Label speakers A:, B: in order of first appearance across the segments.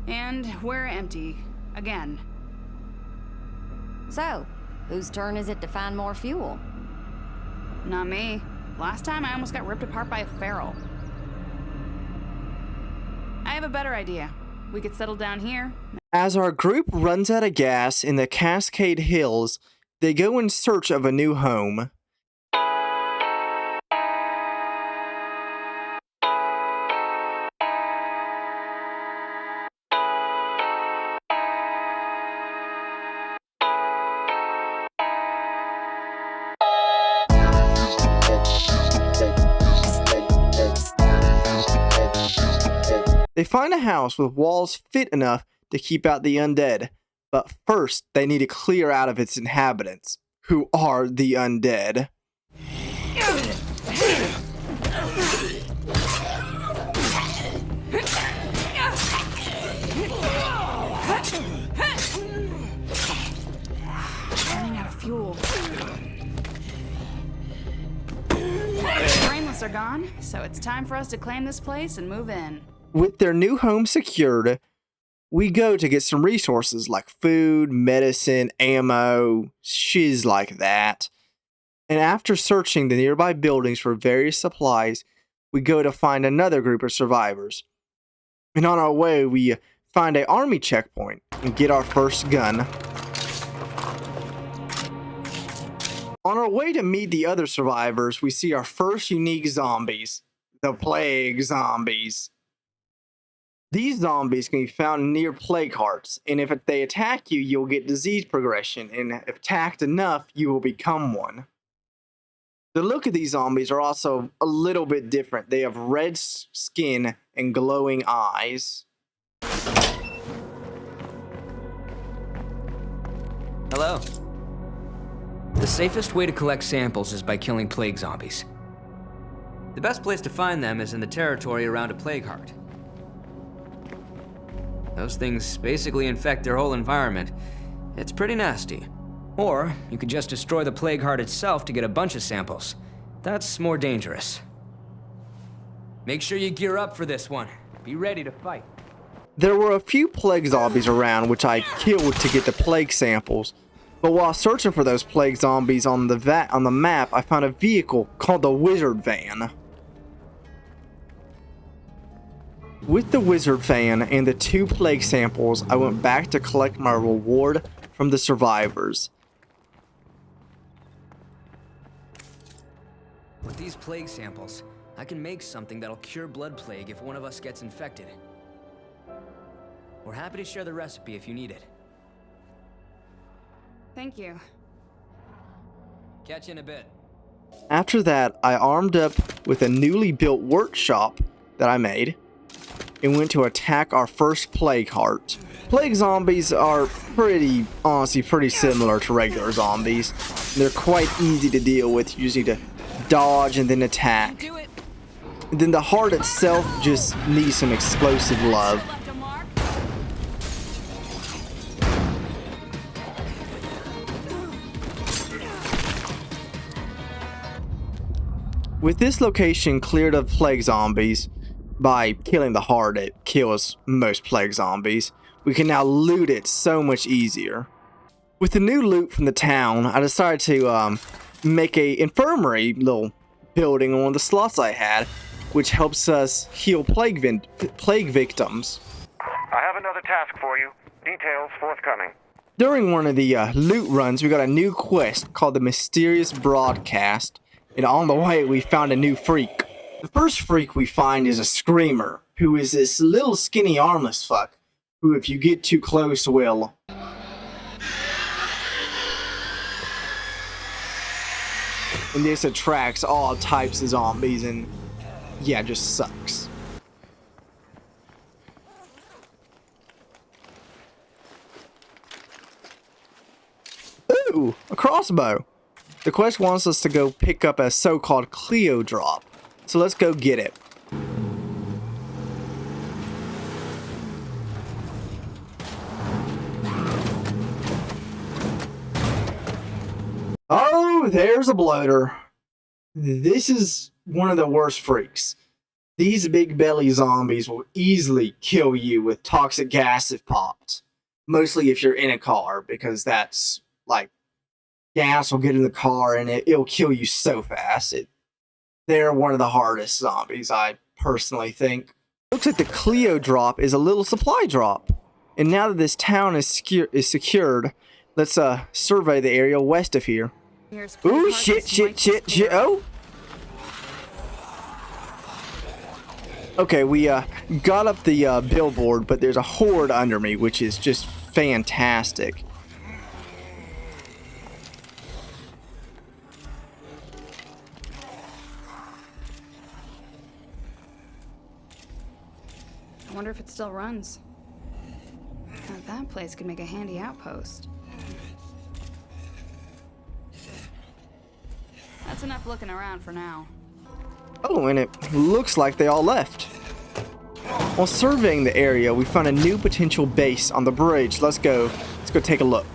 A: And we're empty. Again.
B: So, whose turn is it to find more fuel?
A: Not me. Last time I almost got ripped apart by a feral. I have a better idea. We could settle down here.
C: As our group runs out of gas in the Cascade Hills, they go in search of a new home. They find a house with walls fit enough to keep out the undead, but first they need to clear out of its inhabitants, who are the undead.
A: Running out of fuel. The brainless are gone, so it's time for us to claim this place and move in.
C: With their new home secured, we go to get some resources like food, medicine, ammo, shiz like that. And after searching the nearby buildings for various supplies, we go to find another group of survivors. And on our way, we find an army checkpoint and get our first gun. On our way to meet the other survivors, we see our first unique zombies, the plague zombies. These zombies can be found near plague hearts, and if they attack you, you'll get disease progression, and if attacked enough, you will become one. The look of these zombies are also a little bit different. They have red skin and glowing eyes.
D: Hello. The safest way to collect samples is by killing plague zombies. The best place to find them is in the territory around a plague heart. Those things basically infect their whole environment. It's pretty nasty. Or you could just destroy the plague heart itself to get a bunch of samples. That's more dangerous. Make sure you gear up for this one. Be ready to fight.
C: There were a few plague zombies around which I killed to get the plague samples. But while searching for those plague zombies on the map, I found a vehicle called the Wizard Van. With the Wizard Van and the 2 plague samples, I went back to collect my reward from the survivors.
D: With these plague samples, I can make something that'll cure blood plague if one of us gets infected. We're happy to share the recipe if you need it.
A: Thank you.
D: Catch you in a bit.
C: After that, I armed up with a newly built workshop that I made and went to attack our first plague heart. Plague zombies are honestly pretty similar to regular zombies. They're quite easy to deal with. You just need to dodge and then attack. And then the heart itself just needs some explosive love. With this location cleared of plague zombies, by killing the heart it kills most plague zombies, we can now loot it so much easier. With the new loot from the town, I decided to make a infirmary little building on one of the slots I had, which helps us heal plague victims.
E: I have another task for you. Details forthcoming.
C: During one of the loot runs, we got a new quest called the Mysterious Broadcast, and on the way we found a new freak. The first freak we find is a Screamer, who is this little skinny armless fuck, who if you get too close will. And this attracts all types of zombies and yeah, just sucks. Ooh, a crossbow. The quest wants us to go pick up a so-called Cleo drop. So let's go get it. Oh, there's a bloater. This is one of the worst freaks. These big belly zombies will easily kill you with toxic gas if popped. Mostly if you're in a car, because that's like gas will get in the car and it'll kill you so fast. They're one of the hardest zombies, I personally think. Looks like the Clio drop is a little supply drop. And now that this town is secured, let's survey the area west of here. Ooh, shit. Oh! Okay, we got up the billboard, but there's a horde under me, which is just fantastic.
A: I wonder if it still runs. Now that place could make a handy outpost. That's enough looking around for now.
C: Oh, and it looks like they all left. While surveying the area, we found a new potential base on the bridge. Let's go take a look.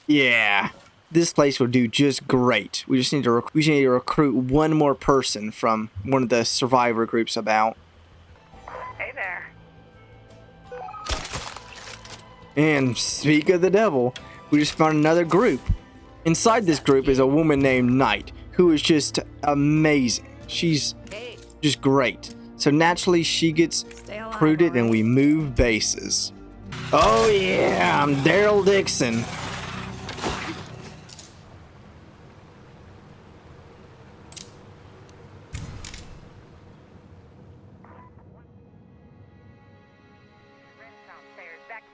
C: Yeah, this place will do just great. We just need to recruit one more person from one of the survivor groups about.
E: Hey there.
C: And speak of the devil, we just found another group. Inside this group is a woman named Knight, who is just amazing. She's just great. So naturally, she gets recruited and we move bases. Oh yeah, I'm Daryl Dixon.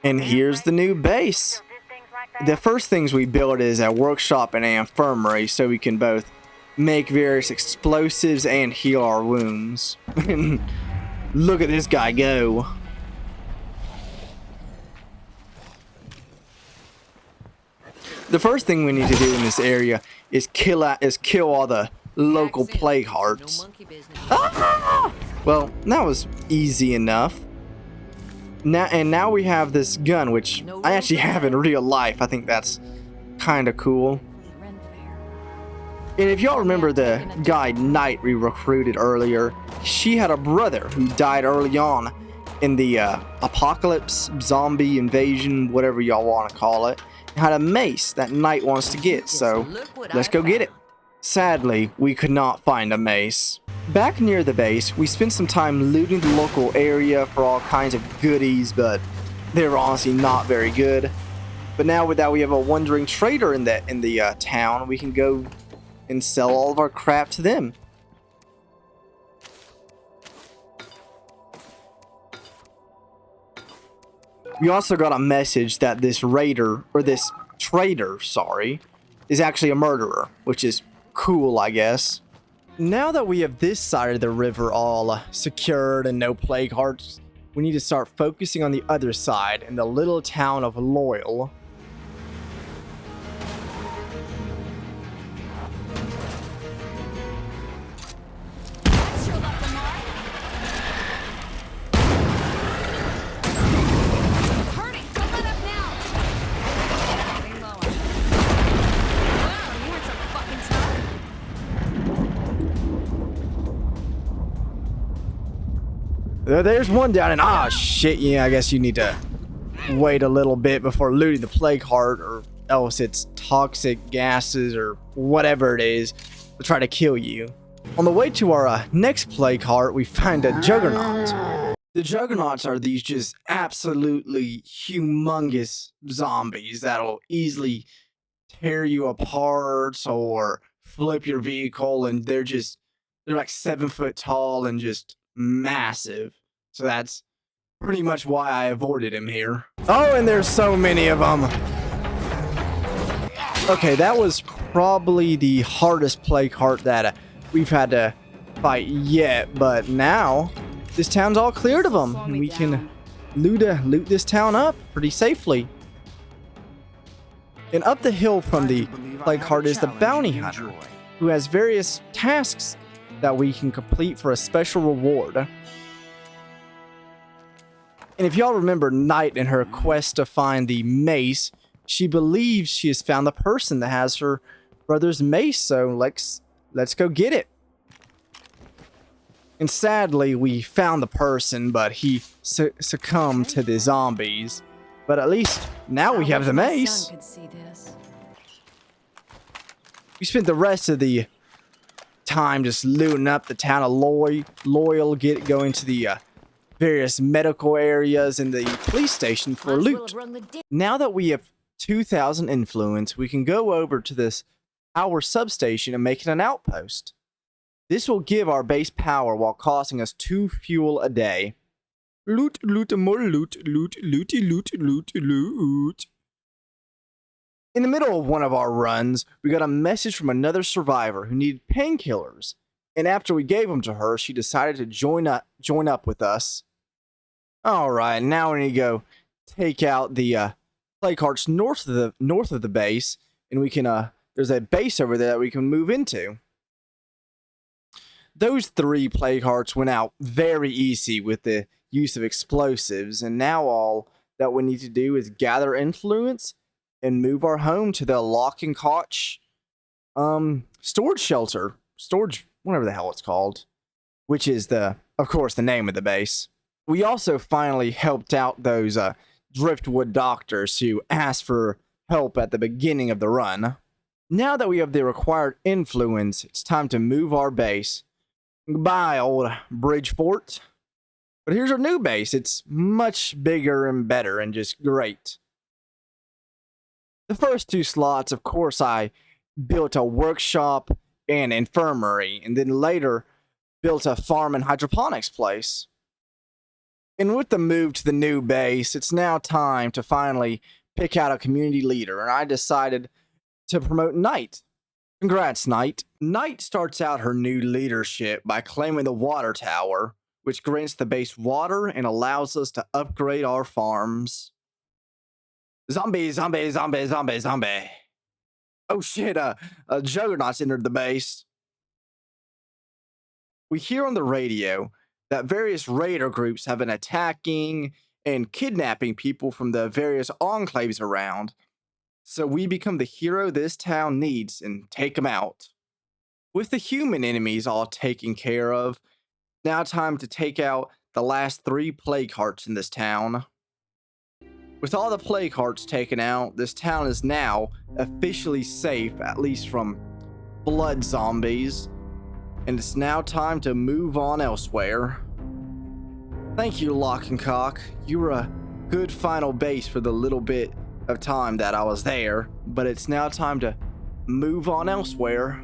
C: And here's the new base. The first things we build is a workshop and an infirmary so we can both make various explosives and heal our wounds. Look at this guy go. The first thing we need to do in this area is kill all the local plague hearts. Ah! Well, that was easy enough. Now we have this gun, which I actually have in real life. I think that's kind of cool. And if y'all remember the guy Knight we recruited earlier, she had a brother who died early on in the apocalypse, zombie invasion, whatever y'all want to call it, and had a mace that Knight wants to get, so let's go get it. Sadly, we could not find a mace. Back near the base, we spent some time looting the local area for all kinds of goodies, but they were honestly not very good. But now that we have a wandering trader in the town, we can go and sell all of our crap to them. We also got a message that this trader, sorry, is actually a murderer, which is cool, I guess. Now that we have this side of the river all secured and no plague hearts, we need to start focusing on the other side in the little town of Loyal. There's one down and ah shit, yeah, I guess you need to wait a little bit before looting the plague heart, or else it's toxic gases or whatever it is to try to kill you. On the way to our next plague heart, we find a juggernaut. The juggernauts are these just absolutely humongous zombies that'll easily tear you apart or flip your vehicle, and they're like 7 foot tall and just massive. So that's pretty much why I avoided him here. Oh, and there's so many of them. Okay, that was probably the hardest plague heart that we've had to fight yet, but now this town's all cleared of them, and we can loot this town up pretty safely. And up the hill from the plague heart is the bounty hunter, who has various tasks that we can complete for a special reward. And if y'all remember Knight in her quest to find the mace, she believes she has found the person that has her brother's mace, so let's go get it. And sadly, we found the person, but he succumbed to the zombies. But at least now we have the mace.
B: Could see this.
C: We spent the rest of the time just looting up the town of Loyal, going to the various medical areas and the police station for loot. Now that we have 2,000 influence, we can go over to this power substation and make it an outpost. This will give our base power while costing us 2 fuel a day. Loot, loot, more loot, loot, looty, loot, loot, loot. In the middle of one of our runs, we got a message from another survivor who needed painkillers. And after we gave them to her, she decided to join up with us. Alright, now we need to go take out the play carts north of the base. And we can, there's a base over there that we can move into. Those 3 plague hearts went out very easy with the use of explosives, and now all that we need to do is gather influence and move our home to the Lock and Koch storage shelter. Storage, whatever the hell it's called. Which is, of course, the name of the base. We also finally helped out those Driftwood doctors who asked for help at the beginning of the run. Now that we have the required influence, it's time to move our base. Goodbye, old Bridgeport. But here's our new base. It's much bigger and better and just great. The first 2 slots, of course, I built a workshop and infirmary, and then later built a farm and hydroponics place. And with the move to the new base, it's now time to finally pick out a community leader, and I decided to promote Knight. Congrats, Knight. Knight starts out her new leadership by claiming the water tower, which grants the base water and allows us to upgrade our farms. Zombie, zombie, zombie, zombie, zombie. Oh shit, Juggernaut's entered the base. We hear on the radio that various raider groups have been attacking and kidnapping people from the various enclaves around. So we become the hero this town needs and take them out. With the human enemies all taken care of, now time to take out the last 3 plague hearts in this town. With all the plague hearts taken out, this town is now officially safe, at least from blood zombies. And it's now time to move on elsewhere. Thank you, Lock and Cock. You were a good final base for the little bit of time that I was there, but it's now time to move on elsewhere.